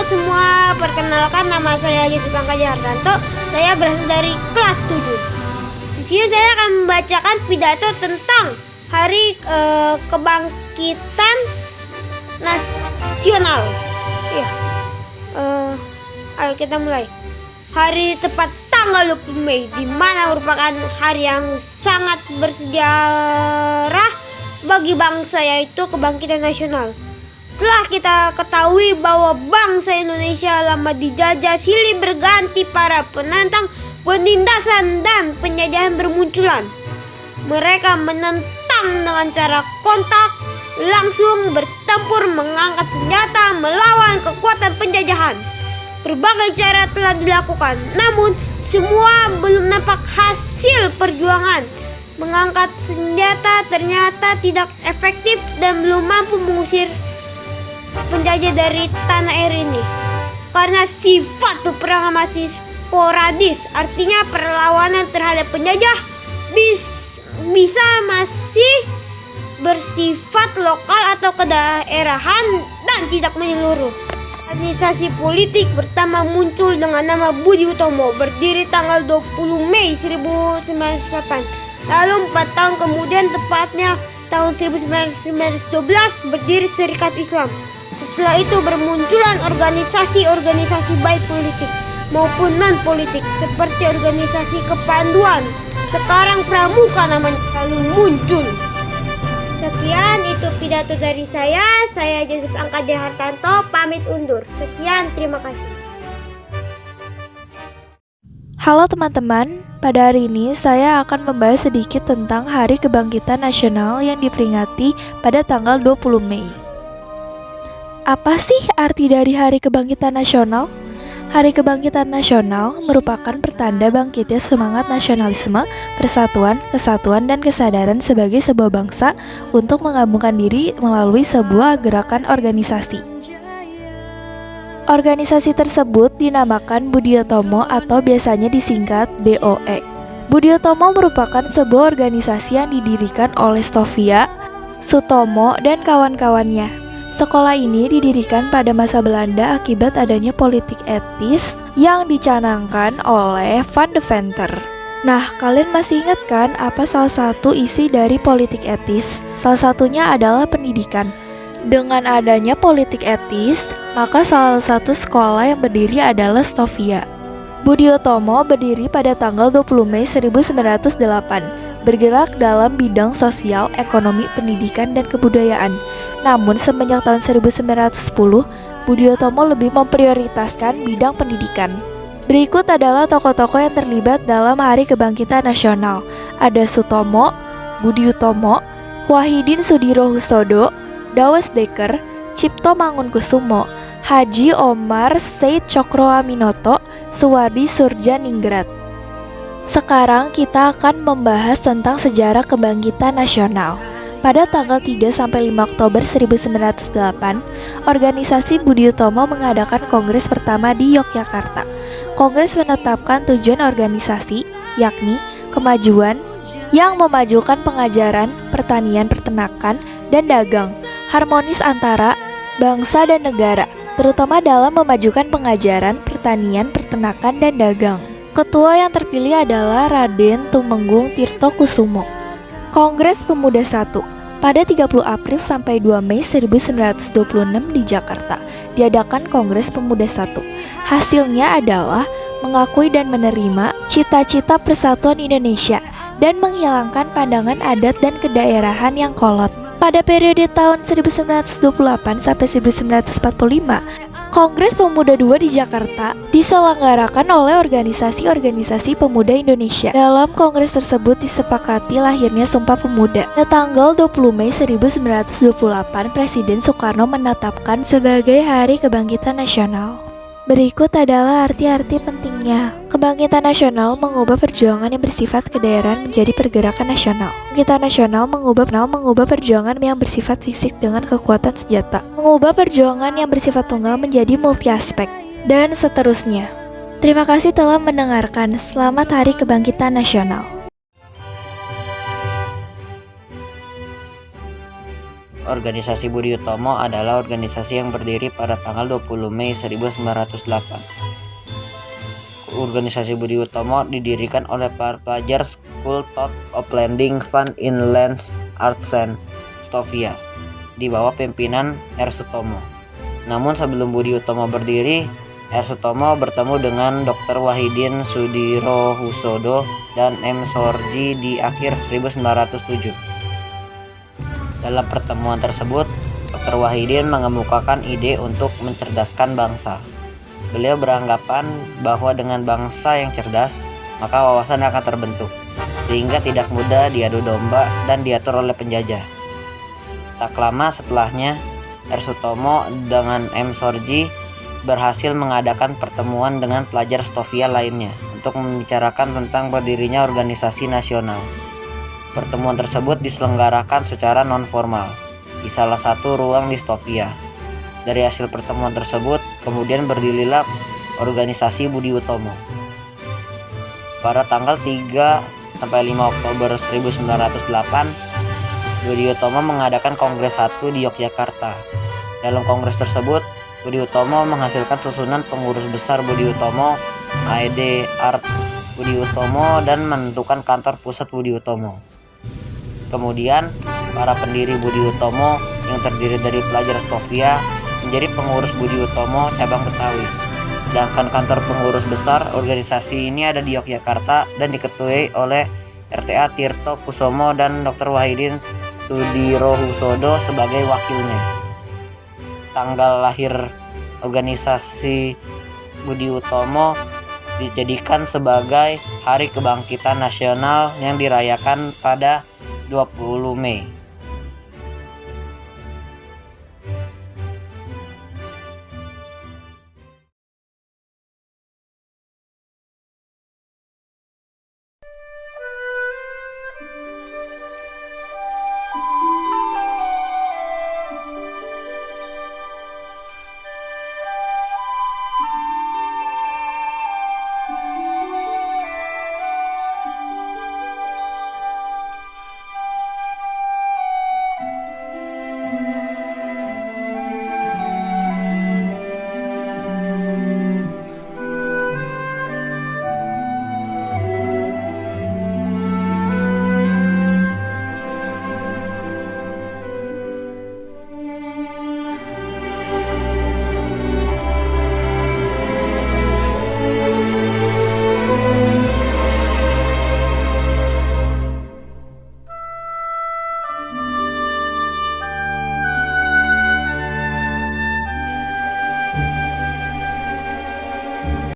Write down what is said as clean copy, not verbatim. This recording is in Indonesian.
semua, perkenalkan nama saya Yusuf Angkaja Hartanto. Saya berasal dari kelas 7. Di sini saya akan membacakan pidato tentang Hari Kebangkitan Nasional. Ya, ayo kita mulai. Hari tepat tanggal 20 Mei, di mana merupakan hari yang sangat bersejarah bagi bangsa, yaitu kebangkitan nasional. Telah kita ketahui bahwa bangsa Indonesia lama dijajah silih berganti para penantang, penindasan dan penjajahan bermunculan. Mereka menentang dengan cara kontak, langsung bertempur, mengangkat senjata, melawan kekuatan penjajahan. Berbagai cara telah dilakukan, namun semua belum nampak hasil perjuangan. Mengangkat senjata ternyata tidak efektif dan belum mampu mengusir penjajah dari tanah air ini. Karena sifat peperangan masih sporadis, artinya perlawanan terhadap penjajah bisa masih bersifat lokal atau kedaerahan dan tidak menyeluruh. Organisasi politik pertama muncul dengan nama Budi Utomo, berdiri tanggal 20 Mei 1908. Lalu 4 tahun kemudian, tepatnya tahun 1912, berdiri Serikat Islam. Setelah itu bermunculan organisasi-organisasi baik politik maupun non-politik, seperti organisasi kepanduan, sekarang Pramuka namanya, lalu muncul. Sekian itu pidato dari saya Yusuf Angkaja Hartanto, pamit undur. Sekian, terima kasih. Halo teman-teman, pada hari ini saya akan membahas sedikit tentang Hari Kebangkitan Nasional yang diperingati pada tanggal 20 Mei. Apa sih arti dari Hari Kebangkitan Nasional? Hari Kebangkitan Nasional merupakan pertanda bangkitnya semangat nasionalisme, persatuan, kesatuan, dan kesadaran sebagai sebuah bangsa untuk menggabungkan diri melalui sebuah gerakan organisasi. Organisasi tersebut dinamakan Budi Utomo atau biasanya disingkat BOE. Budi Utomo merupakan sebuah organisasi yang didirikan oleh Stovia, Sutomo, dan kawan-kawannya. Sekolah ini didirikan pada masa Belanda akibat adanya politik etis yang dicanangkan oleh Van Deventer. Nah, kalian masih ingat kan apa salah satu isi dari politik etis? Salah satunya adalah pendidikan. Dengan adanya politik etis, maka salah satu sekolah yang berdiri adalah Stovia. Budi Utomo berdiri pada tanggal 20 Mei 1908. Bergerak dalam bidang sosial, ekonomi, pendidikan, dan kebudayaan. Namun semenjak tahun 1910, Budi Utomo lebih memprioritaskan bidang pendidikan. Berikut adalah tokoh-tokoh yang terlibat dalam Hari Kebangkitan Nasional. Ada Sutomo, Budi Utomo, Wahidin Sudirohusodo, Dawes Dekker, Cipto Mangunkusumo, Haji Omar Seid Cokroaminoto, Suwardi Surjaningrat. Sekarang kita akan membahas tentang sejarah kebangkitan nasional. Pada tanggal 3-5 Oktober 1908, organisasi Budi Utomo mengadakan kongres pertama di Yogyakarta. Kongres menetapkan tujuan organisasi, yakni kemajuan yang memajukan pengajaran, pertanian, peternakan, dan dagang, harmonis antara bangsa dan negara, terutama dalam memajukan pengajaran, pertanian, peternakan, dan dagang. Ketua yang terpilih adalah Raden Tumenggung Tirtokusumo. Kongres Pemuda 1 pada 30 April sampai 2 Mei 1926 di Jakarta diadakan Kongres Pemuda 1. Hasilnya adalah mengakui dan menerima cita-cita persatuan Indonesia dan menghilangkan pandangan adat dan kedaerahan yang kolot. Pada periode tahun 1928 sampai 1945, Kongres Pemuda II di Jakarta diselenggarakan oleh organisasi-organisasi pemuda Indonesia. Dalam kongres tersebut disepakati lahirnya Sumpah Pemuda. Pada tanggal 20 Mei 1928, Presiden Soekarno menetapkan sebagai Hari Kebangkitan Nasional. Berikut adalah arti-arti pentingnya. Kebangkitan nasional mengubah perjuangan yang bersifat kedaerahan menjadi pergerakan nasional. Kebangkitan nasional mengubah perjuangan yang bersifat fisik dengan kekuatan senjata. Mengubah perjuangan yang bersifat tunggal menjadi multi aspek, dan seterusnya. Terima kasih telah mendengarkan. Selamat Hari Kebangkitan Nasional. Organisasi Budi Utomo adalah organisasi yang berdiri pada tanggal 20 Mei 1908. Organisasi Budi Utomo didirikan oleh para pelajar School Thought of Landing Fund in Lands Artsen, Stovia, di bawah pimpinan R. Sutomo. Namun sebelum Budi Utomo berdiri, R. Sutomo bertemu dengan Dr. Wahidin Sudirohusodo dan M. Sorgi di akhir 1907. Dalam pertemuan tersebut, Dr. Wahidin mengemukakan ide untuk mencerdaskan bangsa. Beliau beranggapan bahwa dengan bangsa yang cerdas, maka wawasan akan terbentuk, sehingga tidak mudah diadu domba dan diatur oleh penjajah. Tak lama setelahnya, R. Sutomo dengan M. Sorgi berhasil mengadakan pertemuan dengan pelajar Stovia lainnya untuk membicarakan tentang berdirinya organisasi nasional. Pertemuan tersebut diselenggarakan secara non-formal di salah satu ruang di Stovia. Dari hasil pertemuan tersebut, kemudian berdirilah organisasi Budi Utomo. Pada tanggal 3-5 Oktober 1908, Budi Utomo mengadakan Kongres 1 di Yogyakarta. Dalam kongres tersebut, Budi Utomo menghasilkan susunan pengurus besar Budi Utomo, AED Art Budi Utomo, dan menentukan kantor pusat Budi Utomo. Kemudian, para pendiri Budi Utomo yang terdiri dari pelajar Stovia menjadi pengurus Budi Utomo cabang Betawi. Sedangkan kantor pengurus besar organisasi ini ada di Yogyakarta dan diketuai oleh RTA Tirto Kusumo dan Dr. Wahidin Sudirohusodo sebagai wakilnya. Tanggal lahir organisasi Budi Utomo dijadikan sebagai Hari Kebangkitan Nasional yang dirayakan pada 20 Mei.